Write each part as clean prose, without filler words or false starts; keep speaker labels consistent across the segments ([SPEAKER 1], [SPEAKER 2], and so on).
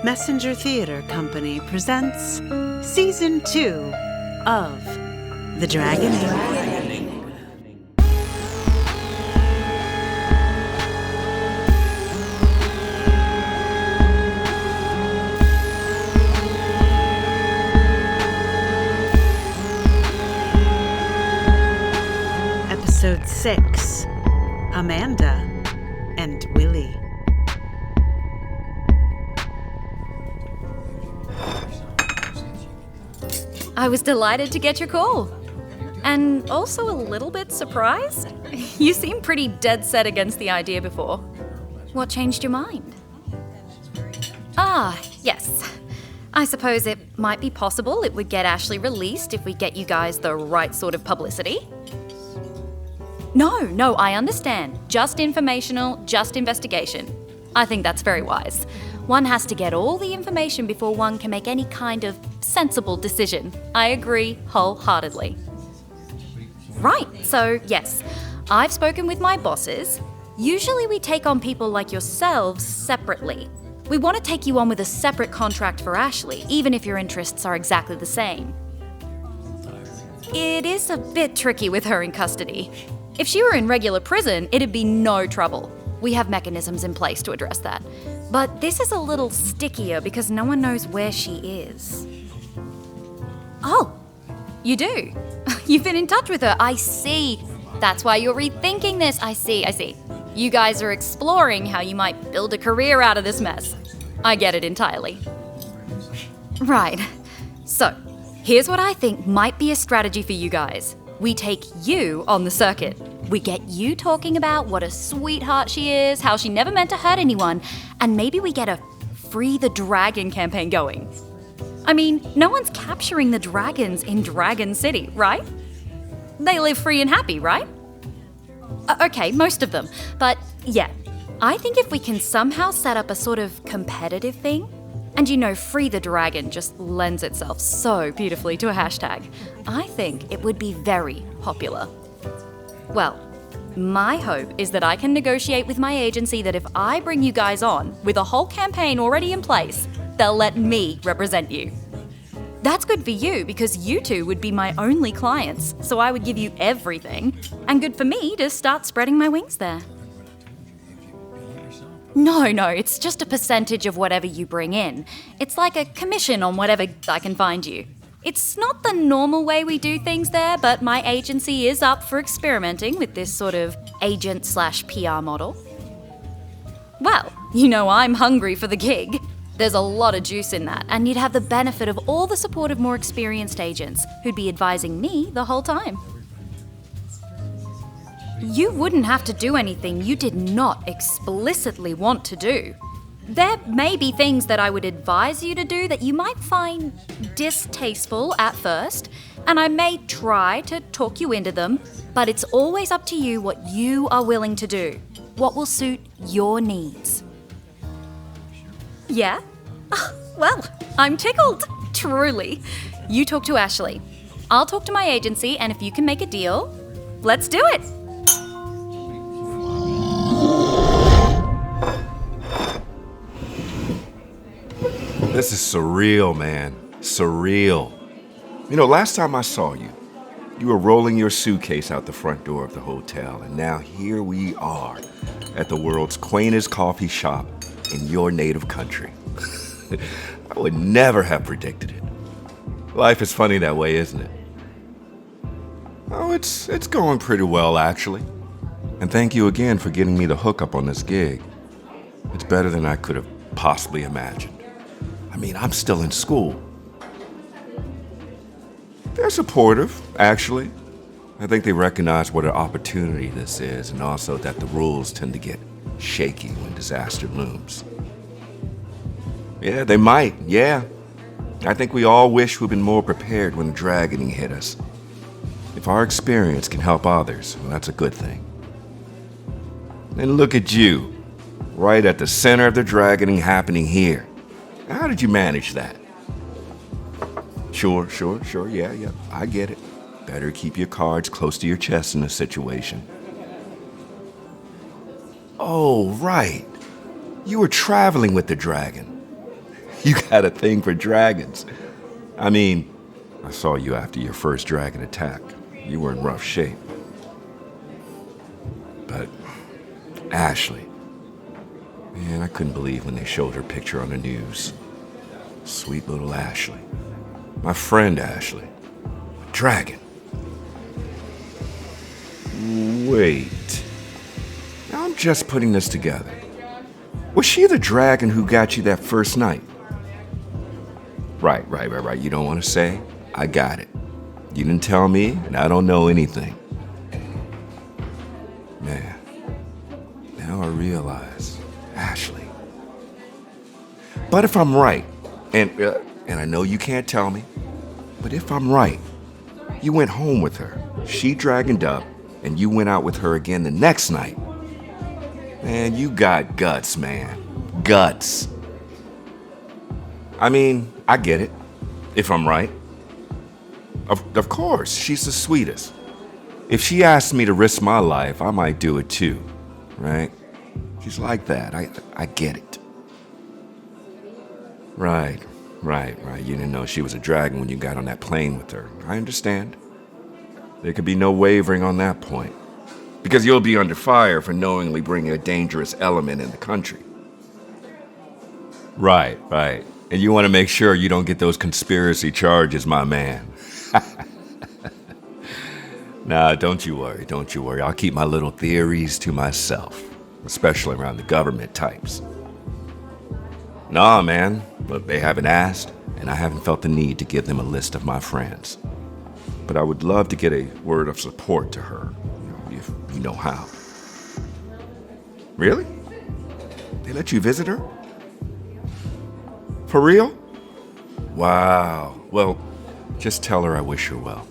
[SPEAKER 1] Messenger Theater Company presents Season 2 of The Dragon Ing. Episode 6, Amanda and Willie.
[SPEAKER 2] I was delighted to get your call. And also a little bit surprised. You seemed pretty dead set against the idea before. What changed your mind? Yes. I suppose it might be possible it would get Ashley released if we get you guys the right sort of publicity. No, I understand. Just informational, just investigation. I think that's very wise. One has to get all the information before one can make any kind of sensible decision. I agree wholeheartedly. Right, so yes, I've spoken with my bosses. Usually we take on people like yourselves separately. We want to take you on with a separate contract for Ashley, even if your interests are exactly the same. It is a bit tricky with her in custody. If she were in regular prison, it'd be no trouble. We have mechanisms in place to address that. But this is a little stickier because no one knows where she is. Oh, you do? You've been in touch with her, I see. That's why you're rethinking this, I see. You guys are exploring how you might build a career out of this mess. I get it entirely. Right, so here's what I think might be a strategy for you guys. We take you on the circuit. We get you talking about what a sweetheart she is, how she never meant to hurt anyone, and maybe we get a Free the Dragon campaign going. I mean, no one's capturing the dragons in Dragon City, right? They live free and happy, right? Okay, most of them. But yeah, I think if we can somehow set up a sort of competitive thing, and Free the Dragon just lends itself so beautifully to a hashtag, I think it would be very popular. Well, my hope is that I can negotiate with my agency that if I bring you guys on with a whole campaign already in place, they'll let me represent you. That's good for you because you two would be my only clients, so I would give you everything, and good for me to start spreading my wings there. No, it's just a percentage of whatever you bring in. It's like a commission on whatever I can find you. It's not the normal way we do things there, but my agency is up for experimenting with this sort of agent/PR model. Well, I'm hungry for the gig. There's a lot of juice in that, and you'd have the benefit of all the support of more experienced agents who'd be advising me the whole time. You wouldn't have to do anything you did not explicitly want to do. There may be things that I would advise you to do that you might find distasteful at first, and I may try to talk you into them, but it's always up to you what you are willing to do, what will suit your needs. Yeah? Well, I'm tickled, truly. You talk to Ashley. I'll talk to my agency, and if you can make a deal, let's do it.
[SPEAKER 3] This is surreal, man. Surreal. Last time I saw you, you were rolling your suitcase out the front door of the hotel, and now here we are at the world's quaintest coffee shop in your native country. I would never have predicted it. Life is funny that way, isn't it? Oh, it's going pretty well, actually. And thank you again for getting me the hookup on this gig. It's better than I could have possibly imagined. I'm still in school. They're supportive, actually. I think they recognize what an opportunity this is, and also that the rules tend to get shaky when disaster looms. Yeah, they might, yeah. I think we all wish we'd been more prepared when the dragoning hit us. If our experience can help others, well, that's a good thing. And look at you, right at the center of the dragoning happening here. How did you manage that? Sure, yeah, I get it. Better keep your cards close to your chest in this situation. Oh, right. You were traveling with the dragon. You got a thing for dragons. I mean, I saw you after your first dragon attack. You were in rough shape. But Ashley, man, I couldn't believe when they showed her picture on the news. Sweet little Ashley. My friend Ashley. A dragon. Wait. Now I'm just putting this together. Was she the dragon who got you that first night? Right. You don't want to say? I got it. You didn't tell me, and I don't know anything. Man, now I realize, Ashley. But if I'm right, and I know you can't tell me, but if I'm right, you went home with her, she dragoned up, and you went out with her again the next night. Man, you got guts, man. Guts. I mean, I get it, if I'm right. Of course, she's the sweetest. If she asked me to risk my life, I might do it too, right? She's like that. I get it. Right. You didn't know she was a dragon when you got on that plane with her. I understand. There could be no wavering on that point. Because you'll be under fire for knowingly bringing a dangerous element in the country. Right. And you want to make sure you don't get those conspiracy charges, my man. Nah, don't you worry. I'll keep my little theories to myself, especially around the government types. Nah, man, look, they haven't asked, and I haven't felt the need to give them a list of my friends. But I would love to get a word of support to her, if you know how. Really? They let you visit her? For real? Wow. Well, just tell her I wish her well.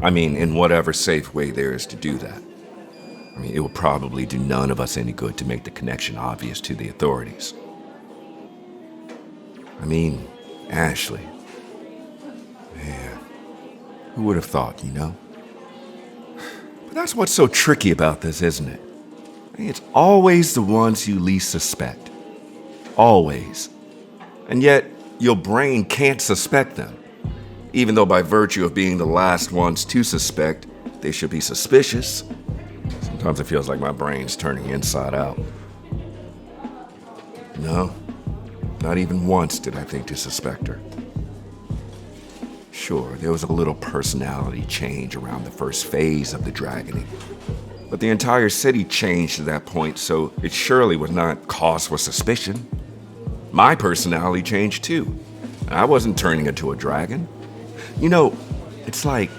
[SPEAKER 3] I mean, in whatever safe way there is to do that. I mean, it would probably do none of us any good to make the connection obvious to the authorities. I mean, Ashley. Man, who would have thought, you know? But that's what's so tricky about this, isn't it? I mean, it's always the ones you least suspect. Always. And yet, your brain can't suspect them. Even though by virtue of being the last ones to suspect, they should be suspicious. Sometimes it feels like my brain's turning inside out. No, not even once did I think to suspect her. Sure, there was a little personality change around the first phase of the dragoning. But the entire city changed to that point, so it surely was not cause for suspicion. My personality changed too. I wasn't turning into a dragon. You know, it's like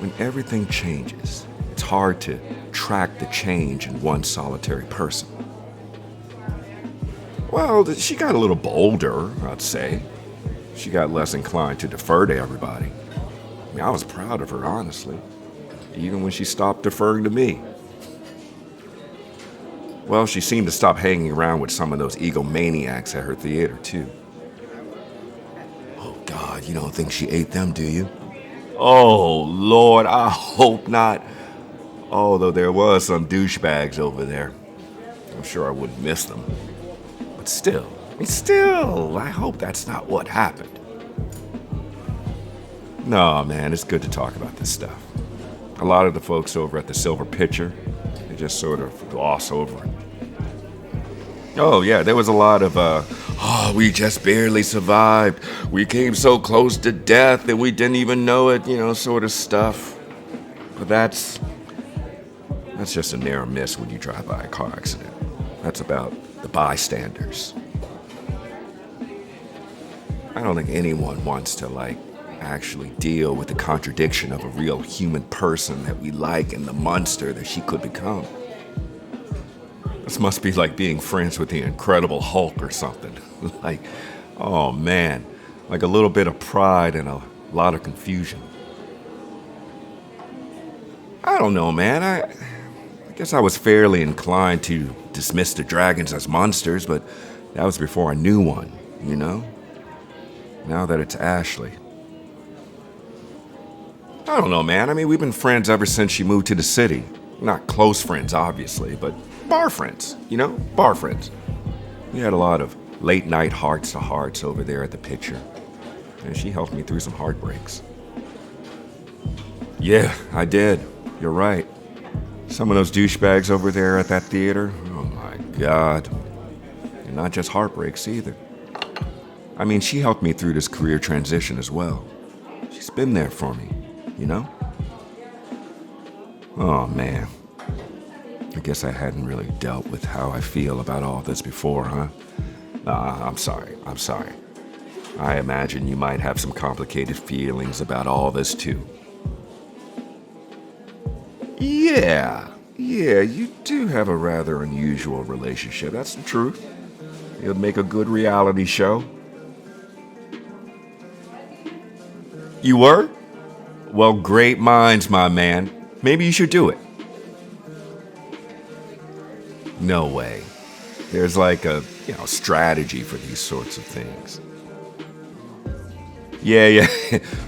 [SPEAKER 3] when everything changes, it's hard to track the change in one solitary person. Well, she got a little bolder, I'd say. She got less inclined to defer to everybody. I mean, I was proud of her, honestly, even when she stopped deferring to me. Well, she seemed to stop hanging around with some of those egomaniacs at her theater, too. Oh, God, you don't think she ate them, do you? Oh, Lord, I hope not. Although there was some douchebags over there. I'm sure I wouldn't miss them. But still, I hope that's not what happened. No, man, it's good to talk about this stuff. A lot of the folks over at the Silver Pitcher, they just sort of gloss over it. Oh, yeah, there was a lot of, we just barely survived. We came so close to death and we didn't even know it, sort of stuff. But that's just a narrow miss when you drive by a car accident. That's about the bystanders. I don't think anyone wants to, actually deal with the contradiction of a real human person that we like and the monster that she could become. This must be like being friends with the Incredible Hulk or something. Oh man, like a little bit of pride and a lot of confusion. I don't know, man. I guess I was fairly inclined to dismiss the dragons as monsters, but that was before I knew one, Now that it's Ashley. I don't know, man. I mean, we've been friends ever since she moved to the city. Not close friends, obviously, but bar friends, Bar friends. We had a lot of Late night hearts to hearts over there at the picture. And she helped me through some heartbreaks. Yeah, I did. You're right. Some of those douchebags over there at that theater, oh my God. And not just heartbreaks either. I mean, she helped me through this career transition as well. She's been there for me, you know? Oh man. I guess I hadn't really dealt with how I feel about all this before, huh? I'm sorry. I imagine you might have some complicated feelings about all this too. Yeah, you do have a rather unusual relationship, that's the truth. It would make a good reality show. You were? Well, great minds, my man. Maybe you should do it. No way. There's like a, strategy for these sorts of things. Yeah.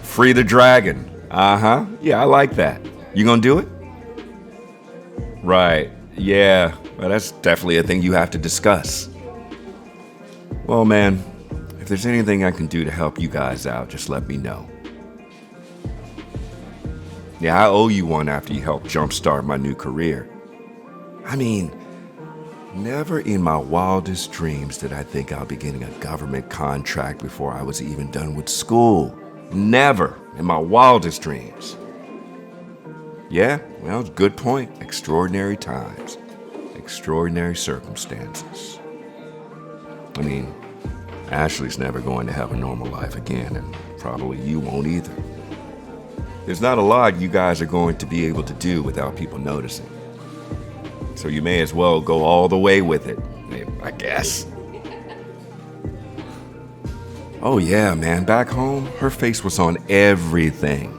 [SPEAKER 3] Free the dragon. Uh-huh. Yeah, I like that. You gonna do it? Right. Yeah. Well, that's definitely a thing you have to discuss. Well, man, if there's anything I can do to help you guys out, just let me know. Yeah, I owe you one after you helped jumpstart my new career. I mean, never in my wildest dreams did I think I'd be getting a government contract before I was even done with school. Never in my wildest dreams. Yeah, well, good point. Extraordinary times. Extraordinary circumstances. I mean, Ashley's never going to have a normal life again, and probably you won't either. There's not a lot you guys are going to be able to do without people noticing. So you may as well go all the way with it, I guess. Oh yeah, man, back home, her face was on everything.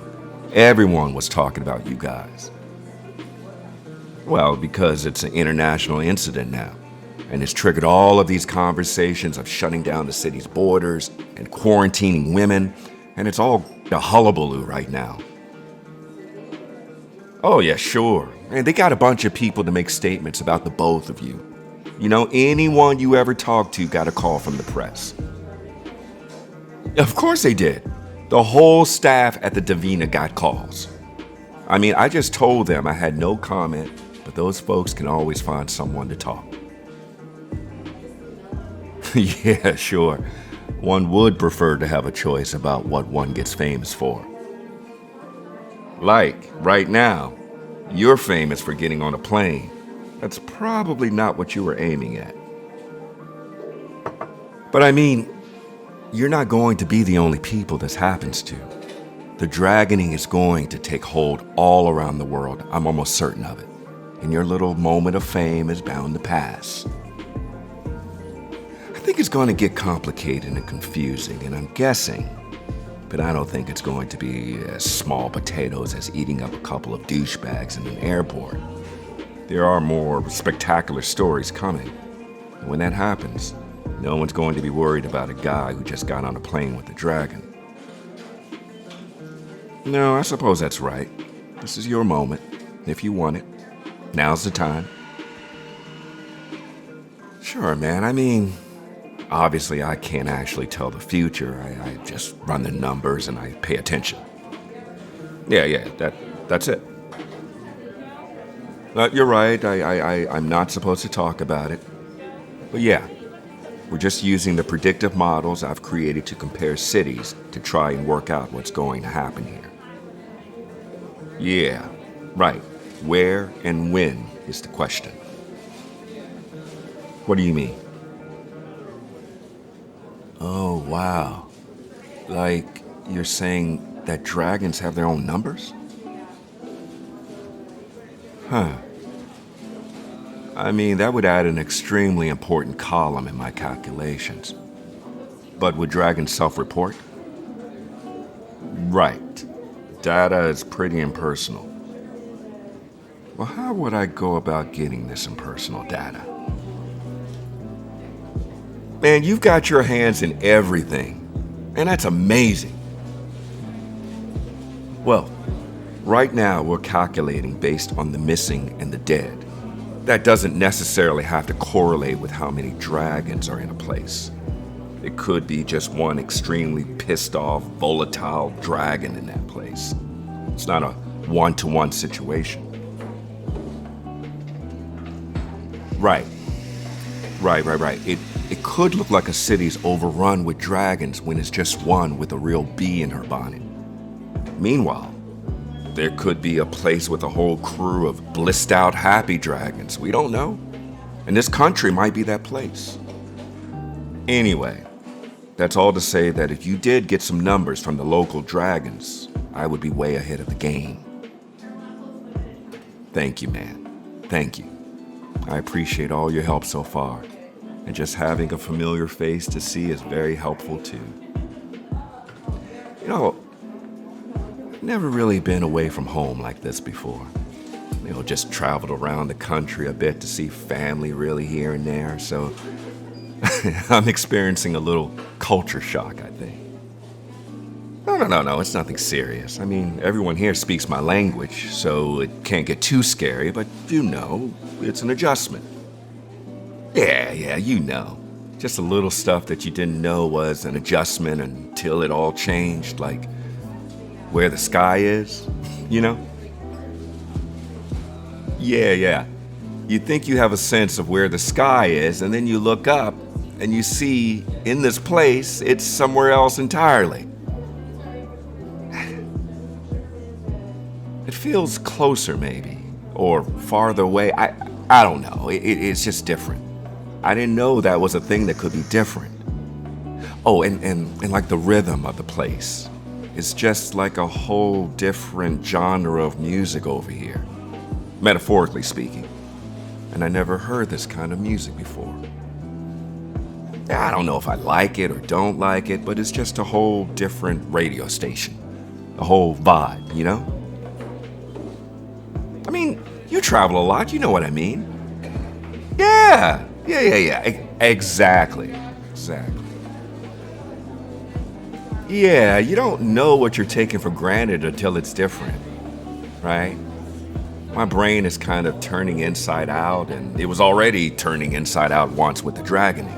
[SPEAKER 3] Everyone was talking about you guys. Well, because it's an international incident now, and it's triggered all of these conversations of shutting down the city's borders and quarantining women, and it's all a hullabaloo right now. Oh yeah, sure. And they got a bunch of people to make statements about the both of you. Anyone you ever talked to got a call from the press. Of course they did. The whole staff at the Davina got calls. I mean, I just told them I had no comment, but those folks can always find someone to talk. Yeah, sure. One would prefer to have a choice about what one gets famous for. Like, right now, you're famous for getting on a plane. That's probably not what you were aiming at. But I mean, you're not going to be the only people this happens to. The dragoning is going to take hold all around the world, I'm almost certain of it. And your little moment of fame is bound to pass. I think it's going to get complicated and confusing, and I'm guessing, but I don't think it's going to be as small potatoes as eating up a couple of douchebags in an airport. There are more spectacular stories coming. And when that happens, no one's going to be worried about a guy who just got on a plane with a dragon. No, I suppose that's right. This is your moment. If you want it, now's the time. Sure, man. I mean, obviously, I can't actually tell the future. I just run the numbers and I pay attention. Yeah, that's it. You're right. I'm not supposed to talk about it. But yeah, we're just using the predictive models I've created to compare cities to try and work out what's going to happen here. Yeah, right. Where and when is the question. What do you mean? Oh, wow. Like, you're saying that dragons have their own numbers? Huh. I mean, that would add an extremely important column in my calculations. But would dragons self-report? Right. Data is pretty impersonal. Well, how would I go about getting this impersonal data? Man, you've got your hands in everything, and that's amazing. Well, right now we're calculating based on the missing and the dead. that doesn't necessarily have to correlate with how many dragons are in a place. It could be just one extremely pissed off, volatile dragon in that place. It's not a one-to-one situation. Right. It could look like a city's overrun with dragons when it's just one with a real bee in her bonnet. Meanwhile, there could be a place with a whole crew of blissed out happy dragons. We don't know. And this country might be that place. Anyway, that's all to say that if you did get some numbers from the local dragons, I would be way ahead of the game. Thank you, man. Thank you. I appreciate all your help so far. And just having a familiar face to see is very helpful too. You know, I've never really been away from home like this before. You know, just traveled around the country a bit to see family really here and there, so I'm experiencing a little culture shock, I think. No, it's nothing serious. I mean, everyone here speaks my language, so it can't get too scary, but you know, it's an adjustment. Yeah, you know. Just a little stuff that you didn't know was an adjustment until it all changed, like where the sky is, you know? Yeah. You think you have a sense of where the sky is, and then you look up and you see in this place, it's somewhere else entirely. It feels closer maybe, or farther away. I don't know. It's just different. I didn't know that was a thing that could be different. Oh, and like the rhythm of the place. It's just like a whole different genre of music over here, metaphorically speaking. And I never heard this kind of music before. I don't know if I like it or don't like it, but it's just a whole different radio station. A whole vibe, you know? I mean, you travel a lot, you know what I mean. Yeah. Exactly. Yeah, you don't know what you're taking for granted until it's different, right? My brain is kind of turning inside out, and it was already turning inside out once with the dragoning.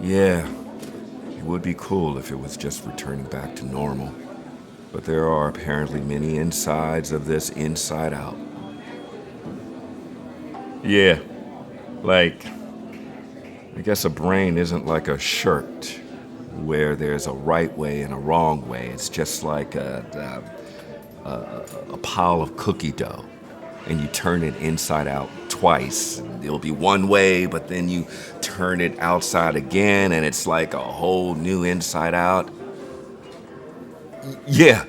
[SPEAKER 3] Yeah, it would be cool if it was just returning back to normal. But there are apparently many insides of this inside out. Yeah, like, I guess a brain isn't like a shirt where there's a right way and a wrong way. It's just like a pile of cookie dough, and you turn it inside out twice. It'll be one way, but then you turn it outside again, and it's like a whole new inside out. Yeah.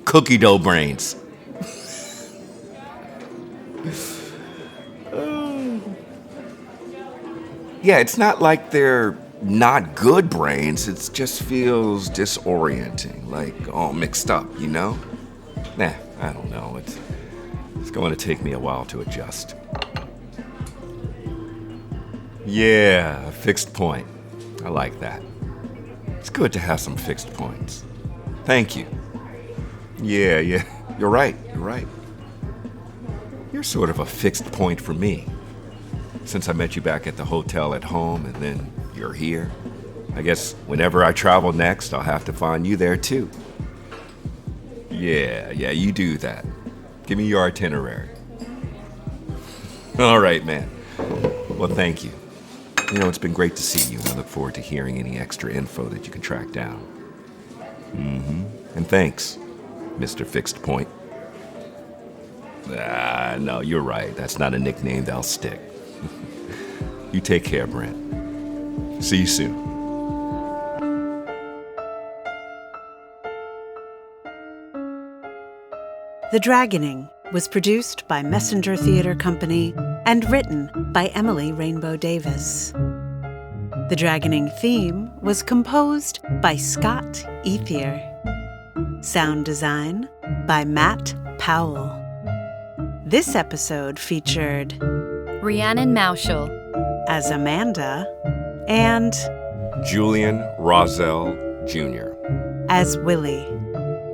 [SPEAKER 3] Cookie dough brains. Yeah, it's not like they're not good brains. It just feels disorienting, like all mixed up, you know? I don't know. It's going to take me a while to adjust. Yeah, a fixed point. I like that. It's good to have some fixed points. Thank you. Yeah. You're right. You're sort of a fixed point for me. Since I met you back at the hotel at home, and then you're here. I guess whenever I travel next, I'll have to find you there too. Yeah, you do that. Give me your itinerary. All right, man. Well, thank you. You know, it's been great to see you, and I look forward to hearing any extra info that you can track down. And thanks, Mr. Fixed Point. No, you're right. That's not a nickname that'll stick. You take care, Brent. See you soon.
[SPEAKER 1] The Dragoning was produced by Messenger Theatre Company and written by Emily Rainbow Davis. The Dragoning theme was composed by Scott Ethier. Sound design by Matt Powell. This episode featured
[SPEAKER 2] Rhiannon Moushall
[SPEAKER 1] as Amanda and
[SPEAKER 3] Julian Rozzell Jr.
[SPEAKER 1] as Willie.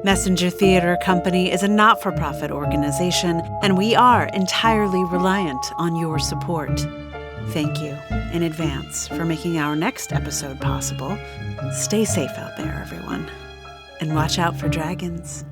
[SPEAKER 1] Messenger Theater Company is a not-for-profit organization, and we are entirely reliant on your support. Thank you in advance for making our next episode possible. Stay safe out there, everyone, and watch out for dragons.